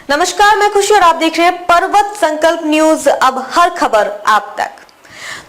नमस्कार, मैं खुशी और आप देख रहे हैं पर्वत संकल्प न्यूज। अब हर खबर आप तक।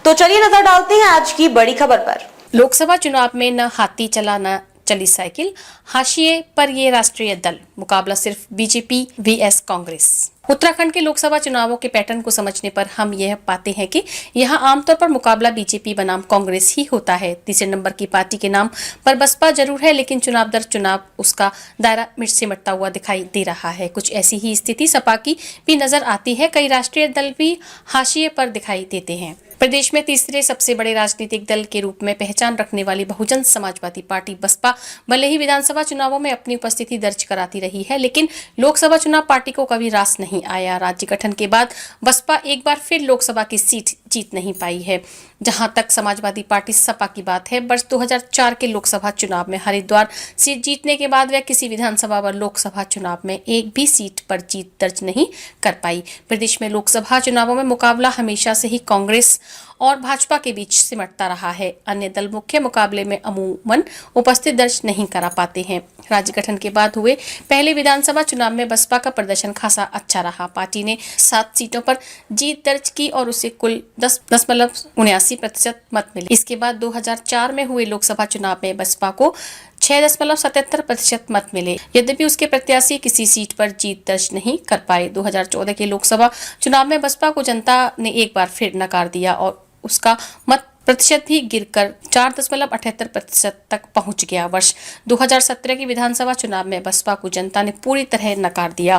तो चलिए नजर डालते हैं आज की बड़ी खबर पर। लोकसभा चुनाव में न हाथी चला न चली साइकिल, हाशिए पर ये राष्ट्रीय दल, मुकाबला सिर्फ बीजेपी वीएस कांग्रेस। उत्तराखंड के लोकसभा चुनावों के पैटर्न को समझने पर हम यह पाते हैं कि यहाँ आमतौर पर मुकाबला बीजेपी बनाम कांग्रेस ही होता है। तीसरे नंबर की पार्टी के नाम पर बसपा जरूर है, लेकिन चुनाव दर चुनाव उसका दायरा सिमटता हुआ दिखाई दे रहा है। कुछ ऐसी ही स्थिति सपा की भी नजर आती है। कई राष्ट्रीय दल भी हाशिए पर दिखाई देते हैं। प्रदेश में तीसरे सबसे बड़े राजनीतिक दल के रूप में पहचान रखने वाली बहुजन समाजवादी पार्टी बसपा भले ही विधानसभा चुनावों में अपनी उपस्थिति दर्ज कराती रही है, लेकिन लोकसभा चुनाव पार्टी को कभी रास नहीं आया। राज्य गठन के बाद बसपा एक बार फिर लोकसभा की सीट जीत नहीं पाई है। जहां तक समाजवादी पार्टी सपा की बात है, वर्ष 2004 के लोकसभा चुनाव में हरिद्वार सीट जीतने के बाद वह किसी विधानसभा व लोकसभा चुनाव में एक भी सीट पर जीत दर्ज नहीं कर पाई। प्रदेश में लोकसभा चुनावों में मुकाबला हमेशा से ही कांग्रेस और भाजपा के बीच सिमटता रहा है। अन्य दल मुख्य मुकाबले में अमूमन उपस्थित दर्ज नहीं करा पाते हैं। राज्य गठन के बाद हुए पहले विधानसभा चुनाव में बसपा का प्रदर्शन खासा अच्छा रहा। पार्टी ने 7 सीटों पर जीत दर्ज की और उसे कुल 10.79% मत मिले। इसके बाद 2004 में हुए लोकसभा चुनाव में बसपा को 6.77% मत मिले। यद्यपि उसके प्रत्याशी किसी सीट पर जीत दर्ज नहीं कर पाए। 2014 के लोकसभा चुनाव में बसपा को जनता ने एक बार फिर नकार दिया और उसका मत प्रतिशत भी गिरकर 4.78% तक पहुंच गया। वर्ष 2017 की विधानसभा चुनाव में बसपा को जनता ने पूरी तरह नकार दिया।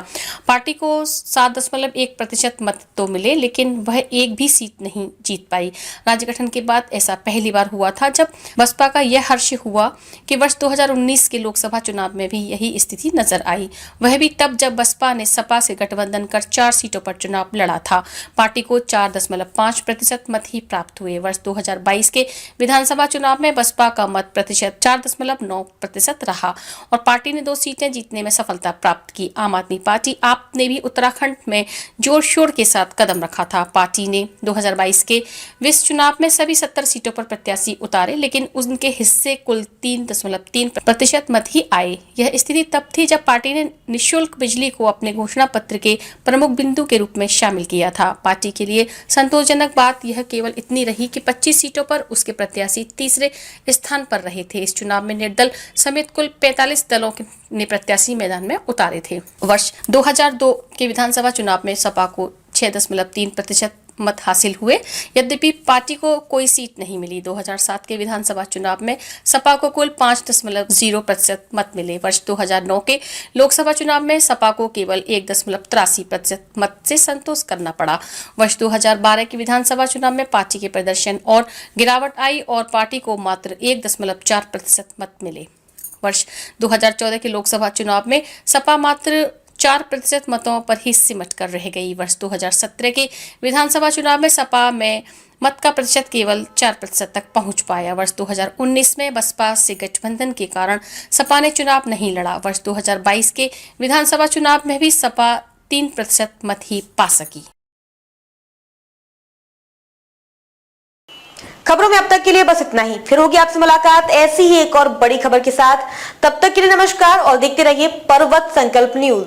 पार्टी को 7.1% मत तो मिले, लेकिन वह एक भी सीट नहीं जीत पाई। राज्य गठन के बाद ऐसा पहली बार हुआ था जब बसपा का यह हर्ष हुआ कि वर्ष 2019 के लोकसभा चुनाव में भी यही स्थिति नजर आई। वह भी तब जब बसपा ने सपा से गठबंधन कर 4 सीटों पर चुनाव लड़ा था। पार्टी को 4.5% मत ही प्राप्त हुए। वर्ष 2022 के विधानसभा चुनाव में बसपा का मत प्रतिशत 4.9% रहा और पार्टी ने 2 सीटें जीतने में सफलता प्राप्त की। आम आदमी पार्टी आप ने भी उत्तराखंड में जोर शोर के साथ कदम रखा था। पार्टी ने 2022 के विस चुनाव में सभी 70 सीटों पर प्रत्याशी उतारे, लेकिन उनके हिस्से कुल 3.3% मत ही आए। यह स्थिति तब थी जब पार्टी ने निःशुल्क बिजली को अपने घोषणा पत्र के प्रमुख बिंदु के रूप में शामिल किया था। पार्टी के लिए संतोषजनक बात यह केवल इतनी रही कि 25 सीटों पर उसके प्रत्याशी तीसरे स्थान पर रहे थे। इस चुनाव में निर्दल समेत कुल 45 दलों ने प्रत्याशी मैदान में उतारे थे। वर्ष 2002 के विधानसभा चुनाव में सपा को 6.3% मत हासिल हुए, यद्यपि पार्टी को कोई सीट नहीं मिली। 2007 के विधानसभा चुनाव में सपा को कुल 5.0% मत मिले। वर्ष 2009 के लोकसभा चुनाव में सपा को केवल 1.83% मत से संतोष करना पड़ा। वर्ष 2012 के विधानसभा चुनाव में पार्टी के प्रदर्शन और गिरावट आई और पार्टी को मात्र 1.4% मत मिले। वर्ष 2014 के लोकसभा चुनाव में सपा मात्र 4% मतों पर ही सिमट कर रह गई। वर्ष 2017 के विधानसभा चुनाव में सपा में मत का प्रतिशत केवल 4% तक पहुंच पाया। वर्ष 2019 में बसपा से गठबंधन के कारण सपा ने चुनाव नहीं लड़ा। वर्ष 2022 के विधानसभा चुनाव में भी सपा 3% मत ही पा सकी। खबरों में अब तक के लिए बस इतना ही। फिर होगी आपसे मुलाकात ऐसी ही एक और बड़ी खबर के साथ। तब तक के लिए नमस्कार और देखते रहिए पर्वत संकल्प न्यूज।